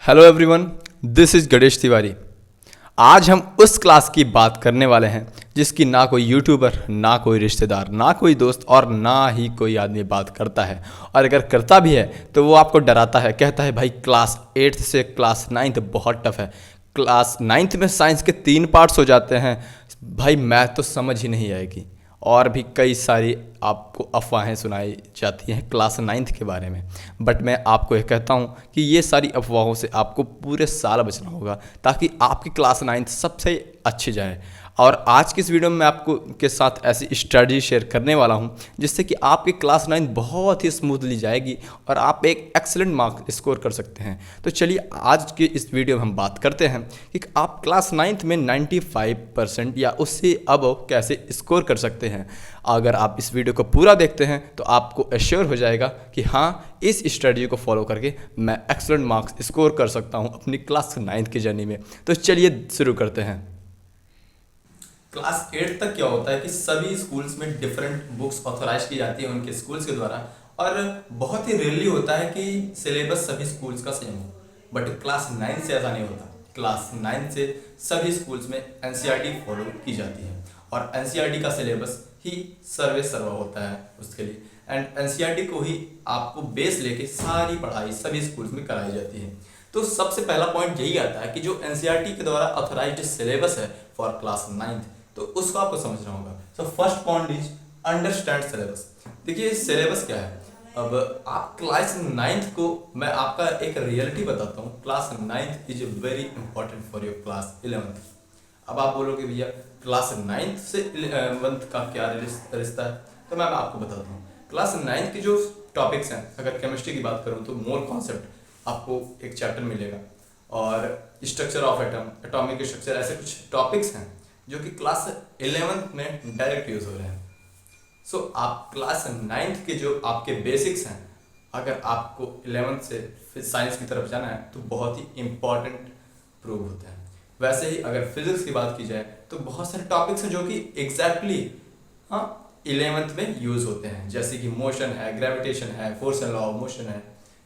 Hello everyone, this is Ganesh Tiwari. आज हम उस क्लास की बात करने वाले हैं जिसकी ना कोई यूट्यूबर, ना कोई रिश्तेदार, ना कोई दोस्त और ना ही कोई आदमी बात करता है। और अगर करता भी है तो वो आपको डराता है, कहता है भाई क्लास 8 से क्लास 9 बहुत टफ है। क्लास 9 में साइंस के 3 पार्ट्स हो जाते हैं, भाई मैथ तो समझ ही नहीं आएगी। और भी कई सारी आपको अफवाहें सुनाई जाती हैं क्लास 9 के बारे में। बट मैं आपको ये कहता हूँ कि ये सारी अफवाहों से आपको पूरे साल बचना होगा ताकि आपकी क्लास 9 सबसे अच्छी जाए। और आज की इस वीडियो में मैं आपको के साथ ऐसी स्ट्रेटजी शेयर करने वाला हूँ जिससे कि आपकी क्लास 9 बहुत ही स्मूथली जाएगी और आप एक एक्सीलेंट मार्क स्कोर कर सकते हैं। तो चलिए आज की इस वीडियो में हम बात करते हैं कि आप क्लास 9 में 95% या उससे अब कैसे स्कोर कर सकते हैं। अगर आप इस वीडियो को पूरा देखते हैं तो आपको एश्योर हो जाएगा कि हाँ, इस स्ट्रेटजी को फॉलो करके मैं एक्सीलेंट मार्क्स स्कोर कर सकता हूँ अपनी क्लास 9 की जर्नी में। तो चलिए शुरू करते हैं। क्लास 8 तक क्या होता है कि सभी स्कूल्स में डिफरेंट बुक्स ऑथराइज की जाती है उनके स्कूल्स के द्वारा, और बहुत ही रेयरली होता है कि सिलेबस सभी स्कूल्स का सेम हो। बट क्लास 9 से ऐसा नहीं होता। क्लास 9 से सभी स्कूल्स में एनसीईआरटी फॉलो की जाती है और एनसीईआरटी का सिलेबस ही सर्वे सर्वा होता है उसके लिए। एंड एनसीईआरटी को ही आपको बेस लेके सारी पढ़ाई सभी स्कूल्स में कराई जाती है। तो सबसे पहला पॉइंट यही आता है कि जो एनसीईआरटी के द्वारा ऑथराइज्ड सिलेबस है फॉर क्लास 9, तो उसको आपको समझना होगा। So first point is understand syllabus. देखिए सिलेबस क्या है। अब आप क्लास 9 को मैं आपका एक रियलिटी बताता हूँ। Class 9 is very important for your class 11th। अब आप बोलोगे भैया क्लास 9 से 11th का क्या रिश्ता है, तो मैं आपको बताता हूँ। क्लास 9 के जो टॉपिक्स हैं, अगर केमिस्ट्री की बात करूँ तो मोल कॉन्सेप्ट आपको एक चैप्टर मिलेगा, और structure of atom, atomic structure, ऐसे कुछ टॉपिक्स हैं जो कि क्लास 11th में डायरेक्ट यूज हो रहे हैं। सो आप क्लास 9 के जो आपके बेसिक्स हैं, अगर आपको 11th से फिर साइंस की तरफ जाना है तो बहुत ही इंपॉर्टेंट प्रूव होते हैं। वैसे ही अगर फिजिक्स की बात की जाए तो बहुत सारे टॉपिक्स हैं जो कि एग्जैक्टली हाँ 11th में यूज होते हैं, जैसे कि मोशन है, ग्रेविटेशन है, force and law of motion है,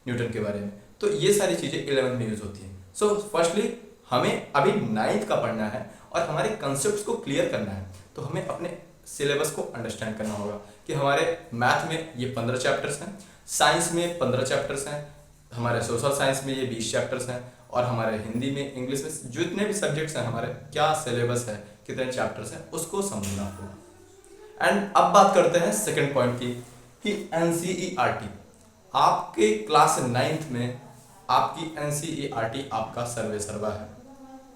न्यूटन के बारे में। तो ये सारी चीज़ें 11th में यूज होती हैं। सो फर्स्टली हमें अभी 9th का पढ़ना है और हमारे कंसेप्ट को क्लियर करना है, तो हमें अपने सिलेबस को अंडरस्टैंड करना होगा कि हमारे मैथ में ये 15 चैप्टर्स हैं, साइंस में 15 चैप्टर्स हैं, हमारे सोशल साइंस में ये 20 चैप्टर्स हैं, और हमारे हिंदी में, इंग्लिश में जितने भी सब्जेक्ट्स हैं हमारे, क्या सिलेबस है, कितने चैप्टर्स हैं, उसको समझना होगा। एंड अब बात करते हैं सेकेंड पॉइंट की कि एनसीईआरटी। आपके क्लास 9th में आपकी एनसीईआरटी आपका सर्वे सर्वा है।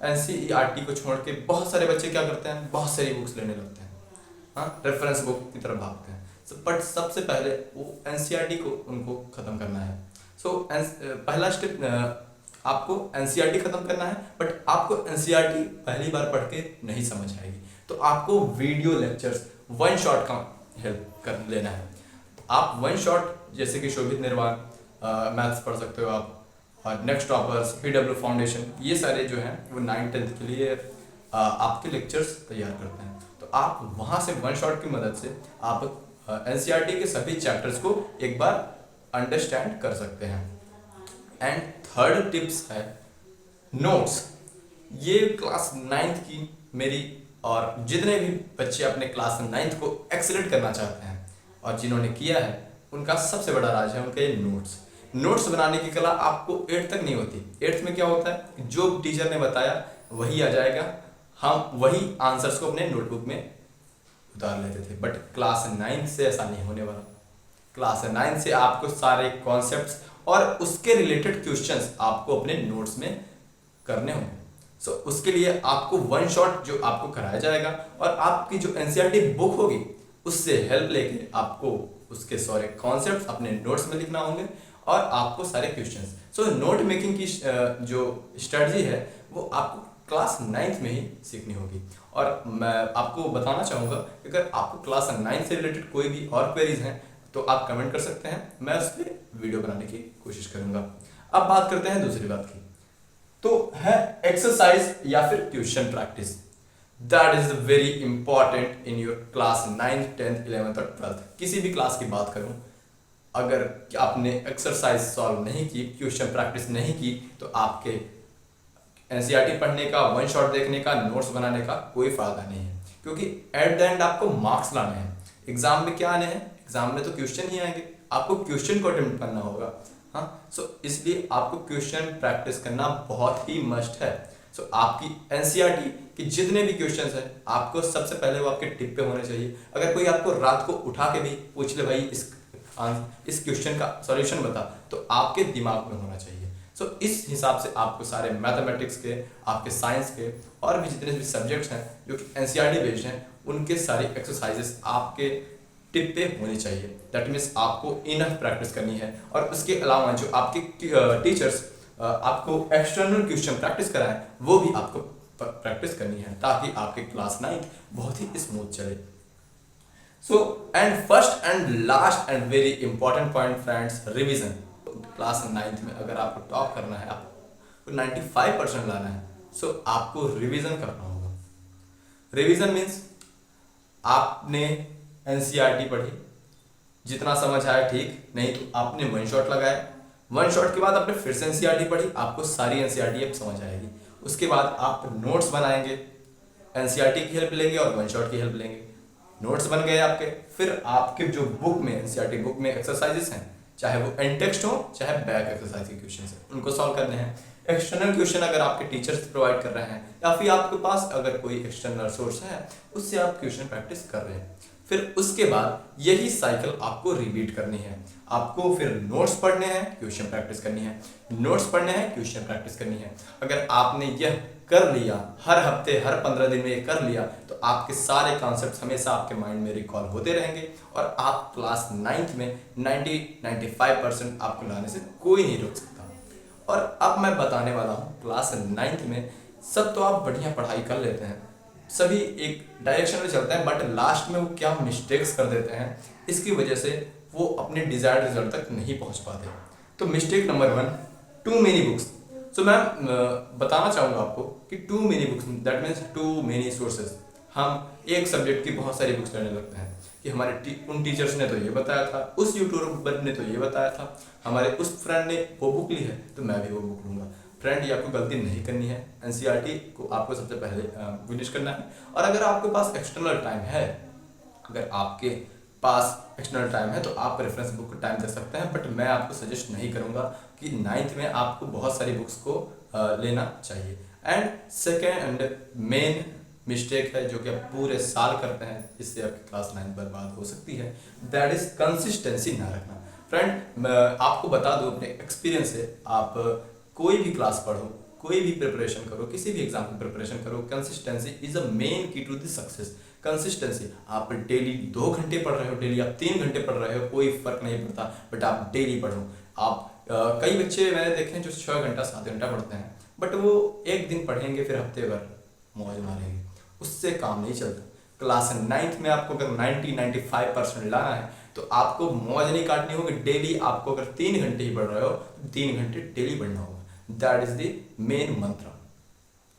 एनसीईआरटी को छोड़ के बहुत सारे बच्चे क्या करते हैं, बहुत सारी बुक्स लेने लगते हैं, हाँ रेफरेंस बुक की तरफ भागते हैं। बट सबसे पहले वो एनसीईआरटी को उनको खत्म करना है। पहला स्टेप आपको एनसीईआरटी खत्म करना है, बट आपको एनसीईआरटी पहली बार पढ़ के नहीं समझ आएगी, तो आपको वीडियो लेक्चर्स वन शॉट का हेल्प कर लेना है। आप वन शॉट जैसे कि शोभित निर्वाण मैथ्स पढ़ सकते हो आप, और नेक्स्ट टॉपर्स, पीडब्ल्यू फाउंडेशन, ये सारे जो हैं वो 9th-10th के लिए आपके लेक्चर्स तैयार करते हैं। तो आप वहाँ से वन शॉट की मदद से आप एनसीईआरटी के सभी चैप्टर्स को एक बार अंडरस्टैंड कर सकते हैं। एंड थर्ड टिप्स है नोट्स। ये क्लास 9th की मेरी, और जितने भी बच्चे अपने क्लास 9th को एक्सीलेंट करना चाहते हैं और जिन्होंने किया है, उनका सबसे बड़ा राज है उनके नोट्स बनाने की कला आपको 8th तक नहीं होती। 8th में क्या होता है, जो टीचर ने बताया वही आ जाएगा, हम वही आंसर्स को अपने नोटबुक में उतार लेते थे। बट क्लास 9 से ऐसा नहीं होने वाला। क्लास 9 से आपको सारे कॉन्सेप्ट्स और उसके रिलेटेड क्वेश्चंस आपको अपने नोट्स में करने होंगे। सो उसके लिए आपको वन शॉट जो आपको कराया जाएगा, और आपकी जो एनसीईआरटी बुक होगी उससे हेल्प लेके आपको उसके सारे कॉन्सेप्ट्स अपने नोट्स में लिखना होंगे, और आपको सारे क्वेश्चंस। सो नोट मेकिंग की जो स्ट्रेटजी है वो आपको क्लास 9th में ही सीखनी होगी। और मैं आपको बताना चाहूँगा कि अगर आपको क्लास 9 से रिलेटेड कोई भी और क्वेरीज हैं तो आप कमेंट कर सकते हैं, मैं उस पर वीडियो बनाने की कोशिश करूँगा। अब बात करते हैं दूसरी बात की, तो है एक्सरसाइज या फिर question practice. That is very important in your class 9th, 10th, 11th और 12th। किसी भी क्लास की बात करूँ, अगर आपने एक्सरसाइज सॉल्व नहीं की, क्वेश्चन प्रैक्टिस नहीं की, तो आपके एनसीईआरटी पढ़ने का, वन शॉट देखने का, नोट्स बनाने का कोई फायदा नहीं है, क्योंकि एट द एंड आपको मार्क्स लाने हैं। एग्जाम में क्या आने हैं? एग्जाम में तो क्वेश्चन ही आएंगे, आपको क्वेश्चन को अटेम्प्ट करना होगा। हाँ, सो इसलिए आपको क्वेश्चन प्रैक्टिस करना बहुत ही मस्ट है। सो आपकी एनसीईआरटी के जितने भी क्वेश्चंस हैं, आपको सबसे पहले वो आपके टिप पे होने चाहिए। अगर कोई आपको रात को उठा के भी पूछ ले भाई इस क्वेश्चन का सॉल्यूशन बता, तो आपके दिमाग में होना चाहिए। सो इस हिसाब से आपको सारे मैथमेटिक्स के, आपके साइंस के और भी जितने भी सब्जेक्ट्स हैं जो कि एनसीईआरटी बेस्ड हैं, उनके सारी एक्सरसाइजेस आपके टिप पे होनी चाहिए। दैट मीन्स आपको इनफ प्रैक्टिस करनी है। और उसके अलावा जो आपके टीचर्स आपको एक्सटर्नल क्वेश्चन प्रैक्टिस कराएं, वो भी आपको प्रैक्टिस करनी है, ताकि आपके क्लास 9 बहुत ही स्मूथ चले। So and first and last and very important point friends, revision. Class 9 में अगर आपको टॉप करना है, आपको 95% लाना है, सो आपको रिविजन करना होगा। रिविजन मीन्स आपने एनसीईआरटी पढ़ी, जितना समझ आया ठीक, नहीं तो आपने वन शॉट लगाया, वन शॉट के बाद आपने फिर से एनसीईआरटी पढ़ी, आपको सारी एनसीईआरटी अब समझ आएगी। उसके बाद आप नोट्स बनाएंगे, एनसीईआरटी की हेल्प लेंगे और वन शॉट की हेल्प लेंगे। नोट्स बन गए आपके, फिर आपके जो बुक में, एनसीईआरटी बुक में एक्सरसाइजेस हैं, चाहे वो एन टेक्स्ट हो चाहे बैक एक्सरसाइज के क्वेश्चन है, उनको सॉल्व करने हैं। एक्सटर्नल क्वेश्चन अगर आपके टीचर्स प्रोवाइड कर रहे हैं, या फिर आपके पास अगर कोई एक्सटर्नल सोर्स है, उससे आप क्वेश्चन प्रैक्टिस कर रहे हैं। फिर उसके बाद यही साइकिल आपको रिपीट करनी है। आपको फिर नोट्स पढ़ने हैं, क्वेश्चन प्रैक्टिस करनी है, नोट्स पढ़ने हैं, क्वेश्चन प्रैक्टिस करनी है। अगर आपने यह कर लिया, हर हफ्ते, हर 15 दिन में ये कर लिया, तो आपके सारे कॉन्सेप्ट्स हमेशा आपके माइंड में रिकॉल होते रहेंगे और आप क्लास 9 में 90-95% आपको लाने से कोई नहीं रोक सकता। और अब मैं बताने वाला हूँ, क्लास 9 में सब तो आप बढ़िया पढ़ाई कर लेते हैं, सभी एक डायरेक्शन में चलते हैं, बट लास्ट में वो क्या मिस्टेक्स कर देते हैं, इसकी वजह से वो अपने डिजायर्ड रिजल्ट तक नहीं पहुंच पाते। तो mistake number 1, too many books. So मैं बताना चाहूँगा आपको कि too many books that means too many sources. हम एक सब्जेक्ट की बहुत सारी बुक्स लेने लगते हैं कि हमारे उन टीचर्स ने तो ये बताया था, उस यूट्यूबर ने तो ये बताया था, हमारे उस फ्रेंड ने वो बुक ली है तो मैं भी वो बुक लूँगा। फ्रेंड, ये आपको गलती नहीं करनी है। एनसीईआरटी को आपको सबसे पहले फिनिश करना है। और अगर आपके पास एक्सटर्नल टाइम है, अगर आपके पास एक्सटर्नल टाइम है, तो आप रेफरेंस बुक का टाइम दे सकते हैं, बट मैं आपको सजेस्ट नहीं करूंगा कि 9th में आपको बहुत सारी बुक्स को लेना चाहिए। एंड सेकेंड मेन मिस्टेक है जो कि आप पूरे साल करते हैं, इससे आपकी क्लास 9 बर्बाद हो सकती है, दैट इज कंसिस्टेंसी ना रखना। फ्रेंड, मैं आपको बता दूं अपने एक्सपीरियंस से, आप कोई भी क्लास पढ़ो, कोई भी प्रिपरेशन करो, किसी भी एग्जाम की प्रिपरेशन करो, कंसिस्टेंसी इज अ मेन की टू द सक्सेस। कंसिस्टेंसी, आप डेली 2 घंटे पढ़ रहे हो, डेली आप 3 घंटे पढ़ रहे हो, कोई फर्क नहीं पड़ता, बट आप डेली पढ़ो। आप कई बच्चे मैंने देखे हैं जो 6 घंटा 7 घंटा पढ़ते हैं, बट वो एक दिन पढ़ेंगे फिर हफ्ते भर मौज मारेंगे, उससे काम नहीं चलता। क्लास 9th में आपको अगर 90-95% लाना है, तो आपको मौज नहीं काटनी होगी। डेली आपको अगर 3 घंटे ही पढ़ रहे हो, तो 3 घंटे डेली पढ़ना होगा। दैट इज द मेन मंत्र।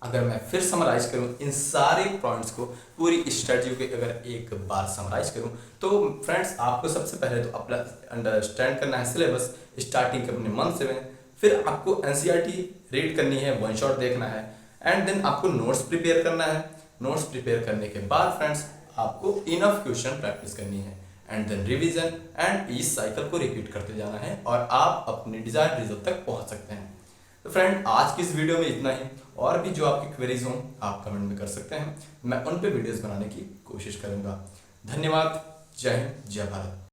अगर मैं फिर समराइज करूं इन सारे पॉइंट्स को, पूरी स्ट्रेटजी को अगर एक बार समराइज करूं, तो फ्रेंड्स आपको सबसे पहले तो अपना अंडरस्टैंड करना है सिलेबस, स्टार्टिंग के अपने मंथ से। फिर आपको एनसीईआरटी रीड करनी है, वन शॉट देखना है, एंड देन आपको नोट्स प्रिपेयर करना है। नोट्स प्रिपेयर करने के बाद फ्रेंड्स आपको इनफ क्वेश्चन प्रैक्टिस करनी है, एंड देन रिवीजन, एंड इस साइकिल को रिपीट करते जाना है और आप अपने डिजायर्ड रिजल्ट तक पहुंच सकते हैं। तो फ्रेंड, आज की इस वीडियो में इतना ही। और भी जो आपकी क्वेरीज हों आप कमेंट में कर सकते हैं, मैं उन पे वीडियोस बनाने की कोशिश करूंगा। धन्यवाद। जय हिंद, जय भारत।